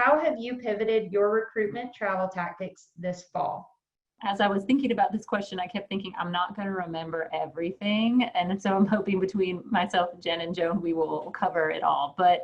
how have you pivoted your recruitment travel tactics this fall? As I was thinking about this question, I kept thinking, I'm not going to remember everything. And so I'm hoping between myself, Jen, and Joan, we will cover it all. But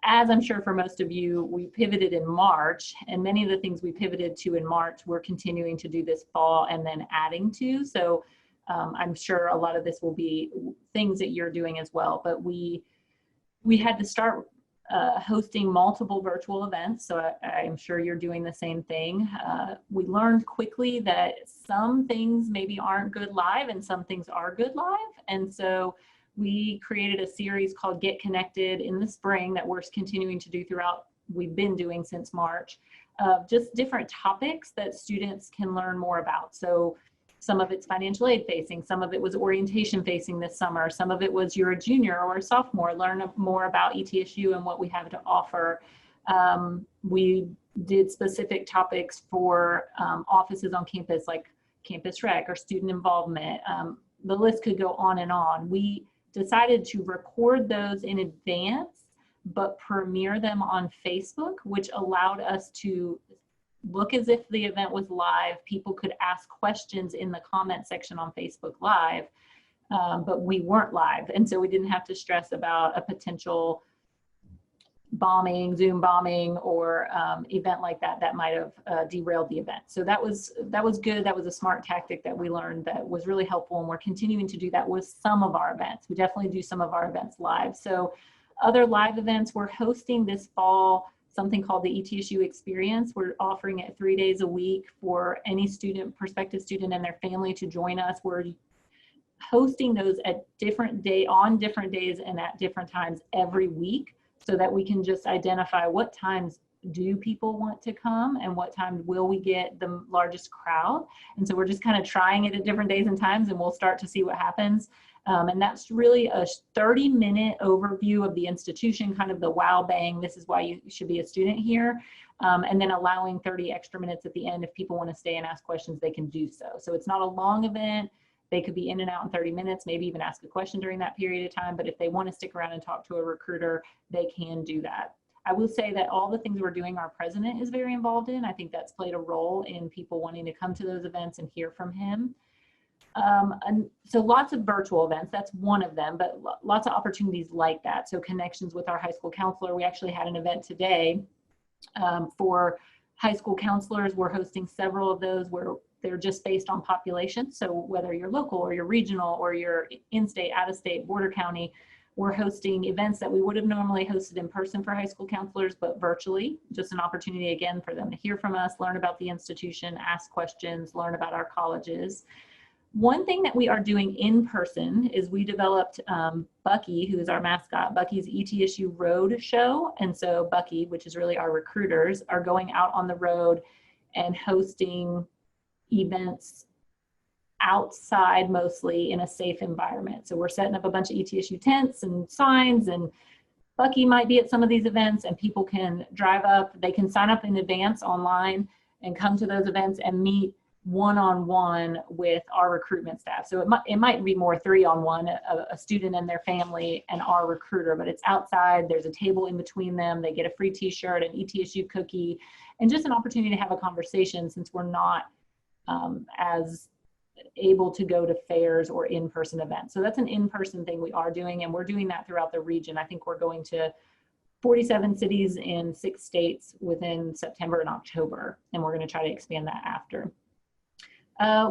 as I'm sure for most of you, we pivoted in March, and many of the things we pivoted to in March, we're continuing to do this fall and then adding to. So I'm sure a lot of this will be things that you're doing as well. But we had to start hosting multiple virtual events. So I'm sure you're doing the same thing. We learned quickly that some things maybe aren't good live and some things are good live. And so we created a series called Get Connected in the spring that we're continuing to do throughout, we've been doing since March, of just different topics that students can learn more about. So some of it's financial aid facing, some of it was orientation facing this summer, some of it was you're a junior or a sophomore, learn more about ETSU and what we have to offer. We did specific topics for offices on campus like campus rec or student involvement. The list could go on and on. We decided to record those in advance, but premiere them on Facebook, which allowed us to look as if the event was live. People could ask questions in the comment section on Facebook Live, but we weren't live. And so we didn't have to stress about a potential bombing, Zoom bombing, or event like that that might have derailed the event. So that was good. That was a smart tactic that we learned that was really helpful, and we're continuing to do that with some of our events. We definitely do some of our events live. So other live events, we're hosting this fall something called the Etsu Experience. We're offering it 3 days a week for any student, prospective student, and their family to join us. We're hosting those at on different days and at different times every week, so that we can just identify what times do people want to come and what times will we get the largest crowd. And so we're just kind of trying it at different days and times, and we'll start to see what happens. And that's really a 30-minute overview of the institution, kind of the wow bang, this is why you should be a student here. And then allowing 30 extra minutes at the end. If people want to stay and ask questions, they can do so. So it's not a long event. They could be in and out in 30 minutes, maybe even ask a question during that period of time. But if they want to stick around and talk to a recruiter, they can do that. I will say that all the things we're doing, our president is very involved in. I think that's played a role in people wanting to come to those events and hear from him. And so lots of virtual events, that's one of them, but lots of opportunities like that. So connections with our high school counselor. We actually had an event today for high school counselors. We're hosting several of those where they're just based on population. So whether you're local or you're regional or you're in-state, out-of-state, border county, we're hosting events that we would have normally hosted in person for high school counselors, but virtually. Just an opportunity again for them to hear from us, learn about the institution, ask questions, learn about our colleges. One thing that we are doing in person is we developed Bucky, who is our mascot, Bucky's ETSU Road Show. And so Bucky, which is really our recruiters, are going out on the road and hosting events outside, mostly in a safe environment. So we're setting up a bunch of ETSU tents and signs, and Bucky might be at some of these events, and people can drive up. They can sign up in advance online and come to those events and meet one-on-one with our recruitment staff. So it might be more three-on-one, a student and their family and our recruiter, but it's outside. There's a table in between them. They get a free t-shirt, an ETSU cookie, and just an opportunity to have a conversation, since we're not as able to go to fairs or in-person events. So that's an in-person thing we are doing, and we're doing that throughout the region. I think we're going to 47 cities in 6 states within September and October, and we're going to try to expand that after.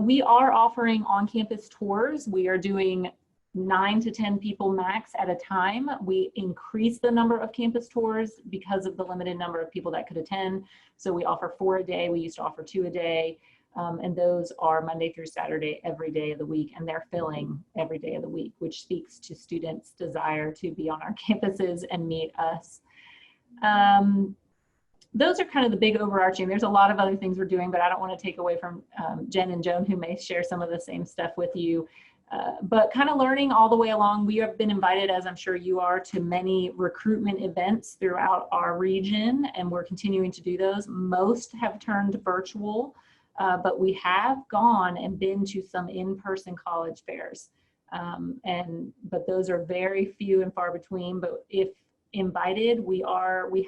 We are offering on-campus tours. We are doing 9 to 10 people max at a time. We increase the number of campus tours because of the limited number of people that could attend. So we offer 4 a day. We used to offer 2 a day. And those are Monday through Saturday, every day of the week, and they're filling every day of the week, which speaks to students' desire to be on our campuses and meet us. Those are kind of the big overarching. There's a lot of other things we're doing, but I don't want to take away from Jen and Joan, who may share some of the same stuff with you. But kind of learning all the way along. We have been invited, as I'm sure you are, to many recruitment events throughout our region, and we're continuing to do those. Most have turned virtual. But we have gone and been to some in-person college fairs, but those are very few and far between. But if invited, we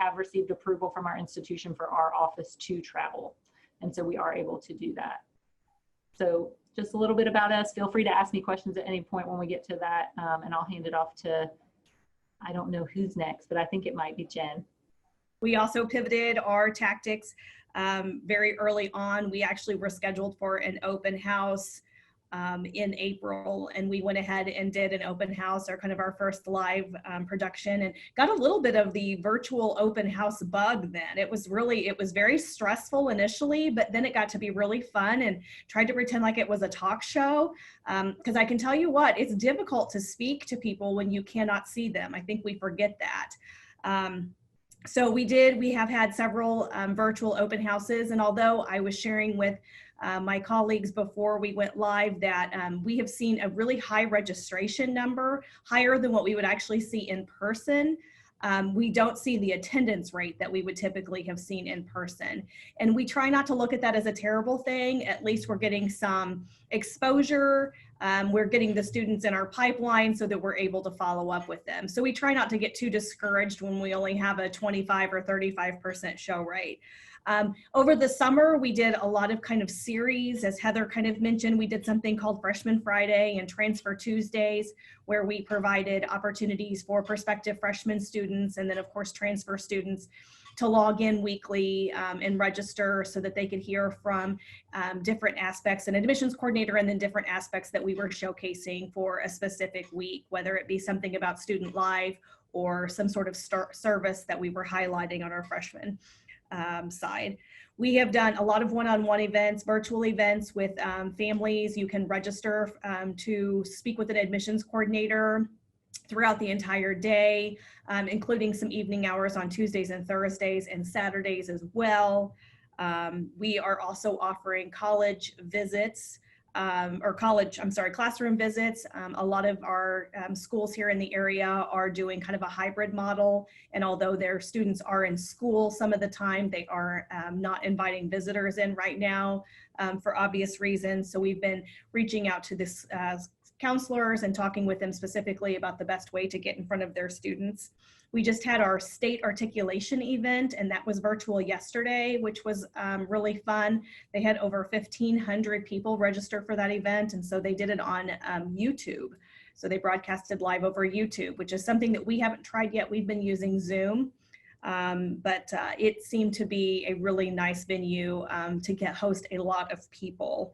have received approval from our institution for our office to travel. And so we are able to do that. So just a little bit about us. Feel free to ask me questions at any point when we get to that. And I'll hand it off to, I don't know who's next, but I think it might be Jen. We also pivoted our tactics very early on. We actually were scheduled for an open house in April, and we went ahead and did an open house, or kind of our first live production, and got a little bit of the virtual open house bug then. It was very stressful initially, but then it got to be really fun, and tried to pretend like it was a talk show, because I can tell you what, it's difficult to speak to people when you cannot see them. I think we forget that. So we have had several virtual open houses, and although I was sharing with my colleagues before we went live that we have seen a really high registration number, higher than what we would actually see in person. We don't see the attendance rate that we would typically have seen in person. And we try not to look at that as a terrible thing. At least we're getting some exposure. We're getting the students in our pipeline so that we're able to follow up with them. So we try not to get too discouraged when we only have a 25 or 35% show rate. Over the summer, we did a lot of kind of series, as Heather kind of mentioned. We did something called Freshman Friday and Transfer Tuesdays, where we provided opportunities for prospective freshman students, and then of course transfer students, to log in weekly and register so that they could hear from different aspects, an admissions coordinator, and then different aspects that we were showcasing for a specific week, whether it be something about student life or some sort of service that we were highlighting on our freshman side. We have done a lot of one-on-one events, virtual events with families. You can register to speak with an admissions coordinator throughout the entire day, including some evening hours on Tuesdays and Thursdays and Saturdays as well. We are also offering college visits, classroom visits. A lot of our schools here in the area are doing kind of a hybrid model. And although their students are in school some of the time, they are not inviting visitors in right now for obvious reasons. So we've been reaching out to this counselors and talking with them specifically about the best way to get in front of their students. We just had our state articulation event, and that was virtual yesterday, which was really fun. They had over 1,500 people register for that event, and so they did it on YouTube. So they broadcasted live over YouTube, which is something that we haven't tried yet. We've been using Zoom, but it seemed to be a really nice venue to host a lot of people.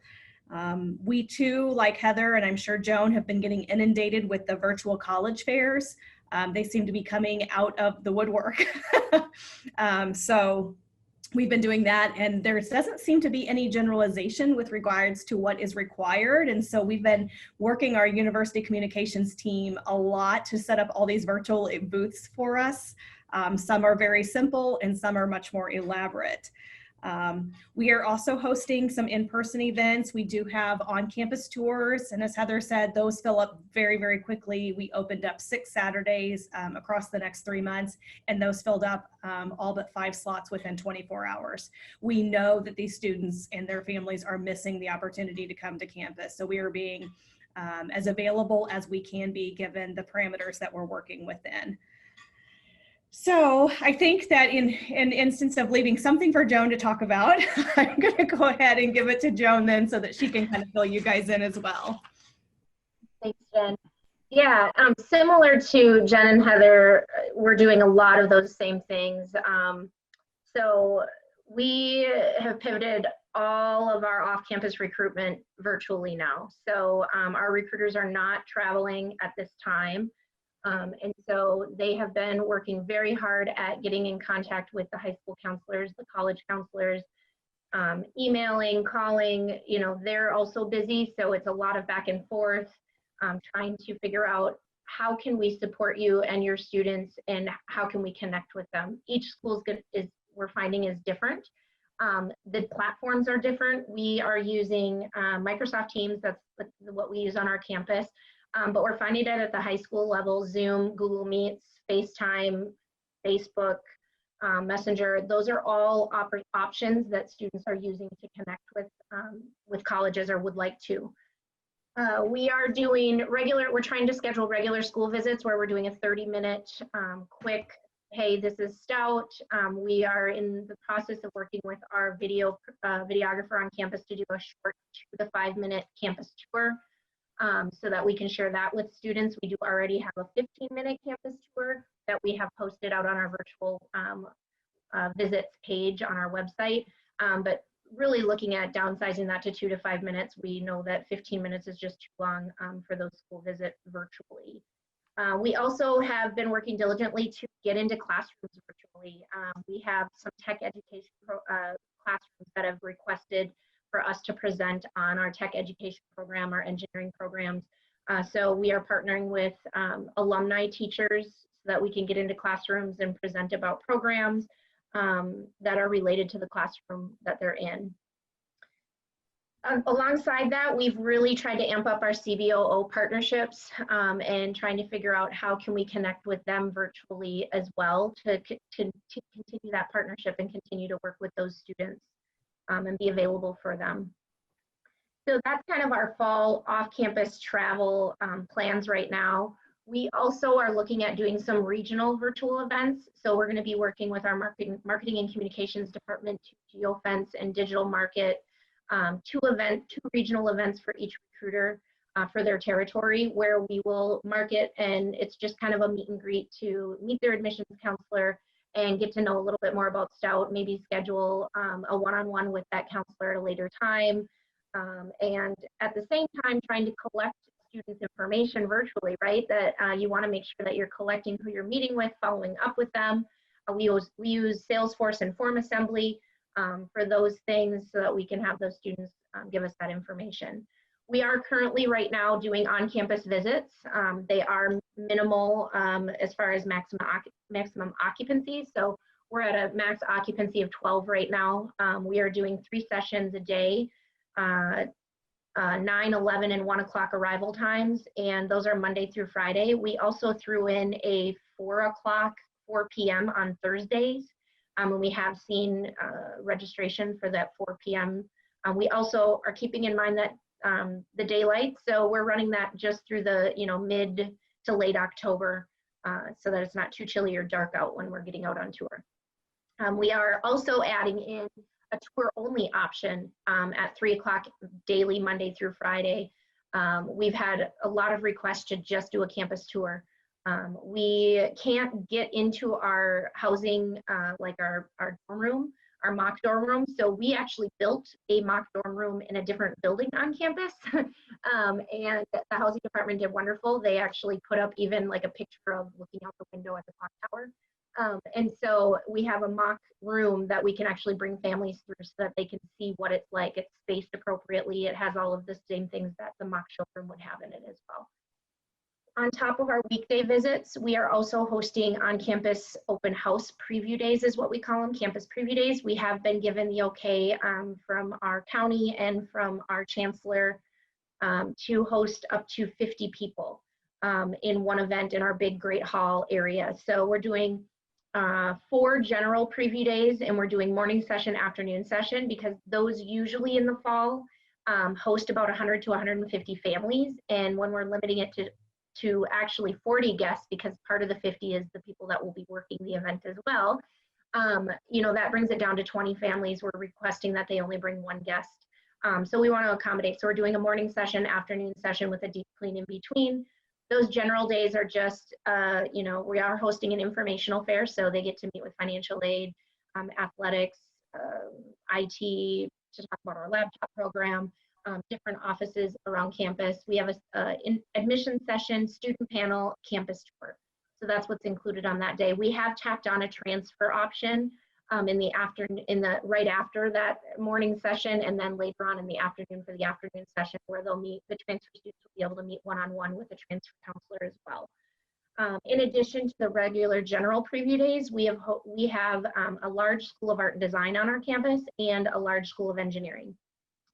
We too, like Heather and I'm sure Joan, have been getting inundated with the virtual college fairs. They seem to be coming out of the woodwork. So we've been doing that, and there doesn't seem to be any generalization with regards to what is required. And so we've been working our university communications team a lot to set up all these virtual booths for us. Some are very simple and some are much more elaborate. We are also hosting some in-person events. We do have on-campus tours, and as Heather said, those fill up very, very quickly. We opened up 6 Saturdays across the next 3 months, and those filled up all but 5 slots within 24 hours. We know that these students and their families are missing the opportunity to come to campus, so we are being as available as we can be given the parameters that we're working within. So I think that in instance of leaving something for Joan to talk about, I'm going to go ahead and give it to Joan then so that she can kind of fill you guys in as well. Thanks, Jen. Yeah, similar to Jen and Heather, we're doing a lot of those same things. So we have pivoted all of our off-campus recruitment virtually now. So our recruiters are not traveling at this time. And so they have been working very hard at getting in contact with the high school counselors, the college counselors, emailing, calling, you know, they're also busy. So it's a lot of back and forth, trying to figure out how can we support you and your students and how can we connect with them. Each school we're finding is different. The platforms are different. We are using Microsoft Teams, that's what we use on our campus. But we're finding that at the high school level, Zoom, Google Meets, FaceTime, Facebook, Messenger, those are all options that students are using to connect with colleges or would like to. We are doing we're trying to schedule regular school visits where we're doing a 30-minute quick, hey, this is Stout. We are in the process of working with our videographer on campus to do a short 2 to 5 minute campus tour so that we can share that with students. We do already have a 15-minute campus tour that we have posted out on our virtual visits page on our website, but really looking at downsizing that to 2 to 5 minutes. We know that 15 minutes is just too long for those school visits virtually. We also have been working diligently to get into classrooms virtually. We have some tech education classrooms that have requested for us to present on our tech education program, our engineering programs. So we are partnering with alumni teachers so that we can get into classrooms and present about programs that are related to the classroom that they're in. Alongside that, we've really tried to amp up our CVOO partnerships and trying to figure out how can we connect with them virtually as well to continue that partnership and continue to work with those students and be available for them. So that's kind of our fall off-campus travel plans right now. We also are looking at doing some regional virtual events. So we're going to be working with our marketing and communications department to geofence and digital market two regional events for each recruiter for their territory, where we will market, and it's just kind of a meet and greet to meet their admissions counselor and get to know a little bit more about Stout, maybe schedule a one-on-one with that counselor at a later time. And at the same time, trying to collect students' information virtually, right? That you want to make sure that you're collecting who you're meeting with, following up with them. We use Salesforce and Form Assembly for those things so that we can have those students give us that information. We are currently right now doing on-campus visits. They are minimal as far as maximum occupancy. So we're at a max occupancy of 12 right now. We are doing 3 sessions a day. 9, 11, and 1 o'clock arrival times, and those are Monday through Friday. We also threw in a 4 p.m. on Thursdays, and we have seen registration for that 4 p.m. We also are keeping in mind that the daylight, so we're running that just through the mid to late October, so that it's not too chilly or dark out when we're getting out on tour. We are also adding in a tour-only option at 3 o'clock daily, Monday through Friday. We've had a lot of requests to just do a campus tour. We can't get into our housing, like our dorm room, our mock dorm room. So we actually built a mock dorm room in a different building on campus. And the housing department did wonderful. They actually put up even like a picture of looking out the window at the clock tower. And so we have a mock room that we can actually bring families through so that they can see what it's like. It's spaced appropriately. It has all of the same things that the mock showroom would have in it as well. On top of our weekday visits, we are also hosting on-campus open house preview days is what we call them, campus preview days. We have been given the okay from our county and from our chancellor to host up to 50 people in one event in our big Great Hall area. So we're doing 4 general preview days, and we're doing morning session, afternoon session, because those usually in the fall host about 100 to 150 families. And when we're limiting it to actually 40 guests, because part of the 50 is the people that will be working the event as well, that brings it down to 20 families. We're requesting that they only bring 1 guest. So we want to accommodate. So we're doing a morning session, afternoon session with a deep clean in between. Those general days are just, we are hosting an informational fair, so they get to meet with financial aid, athletics, IT, to talk about our laptop program, different offices around campus. We have an admission session, student panel, campus tour. So that's what's included on that day. We have tacked on a transfer option right after that morning session, and then later on in the afternoon for the afternoon session, where the transfer students will be able to meet one-on-one with a transfer counselor as well. In addition to the regular general preview days, we have a large school of art and design on our campus and a large school of engineering.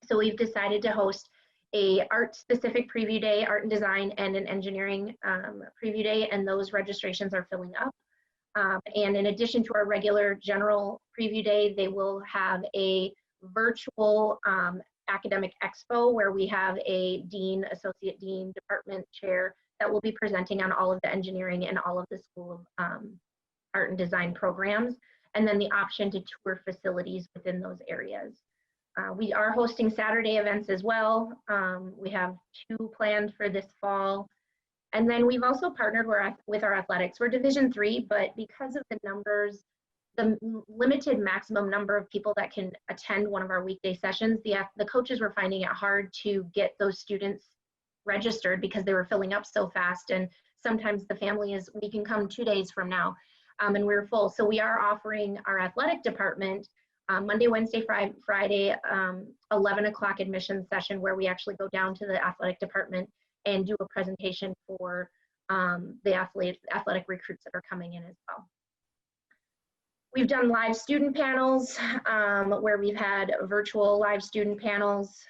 So we've decided to host a art-specific preview day, art and design, and an engineering preview day, and those registrations are filling up. And in addition to our regular general preview day, they will have a virtual academic expo where we have a dean, associate dean, department chair that will be presenting on all of the engineering and all of the School of Art and Design programs, and then the option to tour facilities within those areas. We are hosting Saturday events as well. We have 2 planned for this fall. And then we've also partnered with our athletics. We're Division III, but because of the numbers, the limited maximum number of people that can attend one of our weekday sessions, the coaches were finding it hard to get those students registered because they were filling up so fast. And sometimes the family is, we can come 2 days from now, and we're full. So we are offering our athletic department Monday, Wednesday, Friday, 11 o'clock admission session where we actually go down to the athletic department and do a presentation for the athletic recruits that are coming in as well. We've done live student panels where we've had virtual live student panels.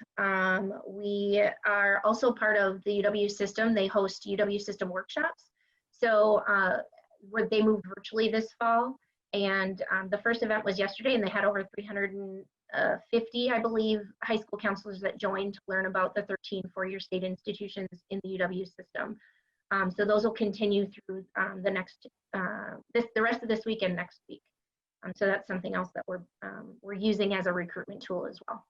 We are also part of the UW system. They host UW system workshops. So where they moved virtually this fall. And the first event was yesterday, and they had over 350, I believe, high school counselors that joined to learn about the 13 four-year state institutions in the UW system. So those will continue through the rest of this week and next week. So that's something else that we're using as a recruitment tool as well.